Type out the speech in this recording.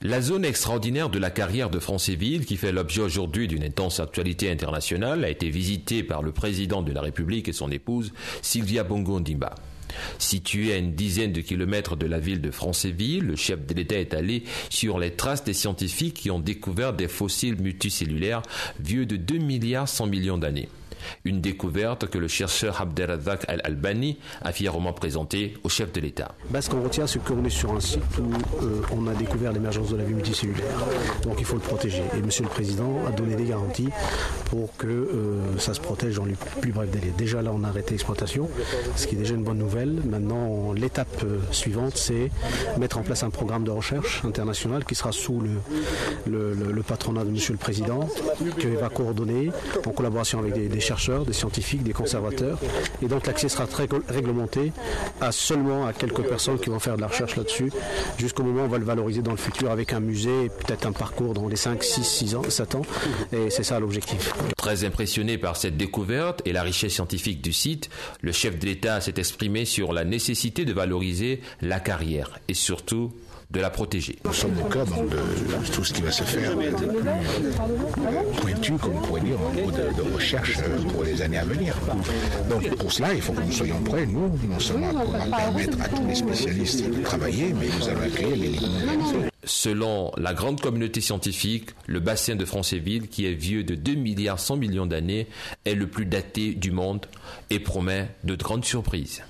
La zone extraordinaire de la carrière de Francéville, qui fait l'objet aujourd'hui d'une intense actualité internationale, a été visitée par le président de la République et son épouse, Sylvia Bongo Ondimba. Situé à une dizaine de kilomètres de la ville de Francéville, le chef de l'État est allé sur les traces des scientifiques qui ont découvert des fossiles multicellulaires vieux de 2 milliards 100 millions d'années. Une découverte que le chercheur Abdelrazak Al-Albani a fièrement présentée au chef de l'État. Ce qu'on retient, c'est qu'on est sur un site où on a découvert l'émergence de la vie multicellulaire. Donc il faut le protéger. Et Monsieur le Président a donné des garanties pour que ça se protège dans les plus brefs délais. Déjà là, on a arrêté l'exploitation, ce qui est déjà une bonne nouvelle. Maintenant, l'étape suivante, c'est mettre en place un programme de recherche international qui sera sous le patronat de Monsieur le Président, qu'il va coordonner en collaboration avec des chercheurs, des scientifiques, des conservateurs, et donc l'accès sera très réglementé seulement à quelques personnes qui vont faire de la recherche là-dessus, jusqu'au moment où on va le valoriser dans le futur avec un musée, peut-être un parcours dans les 5, 6, 6 ans, 7 ans, et c'est ça l'objectif. Très impressionné par cette découverte et la richesse scientifique du site, le chef de l'État s'est exprimé sur la nécessité de valoriser la carrière et surtout de la protéger. Nous sommes au cœur donc, de tout ce qui va se faire de plus pointu, comme on pourrait dire, en niveau de recherche pour les années à venir. Donc pour cela, il faut que nous soyons prêts, nous, non seulement à permettre à tous les spécialistes de travailler, mais nous allons accueillir les ligues. Selon la grande communauté scientifique, le bassin de Francéville, qui est vieux de 2 milliards 100 millions d'années, est le plus daté du monde et promet de grandes surprises.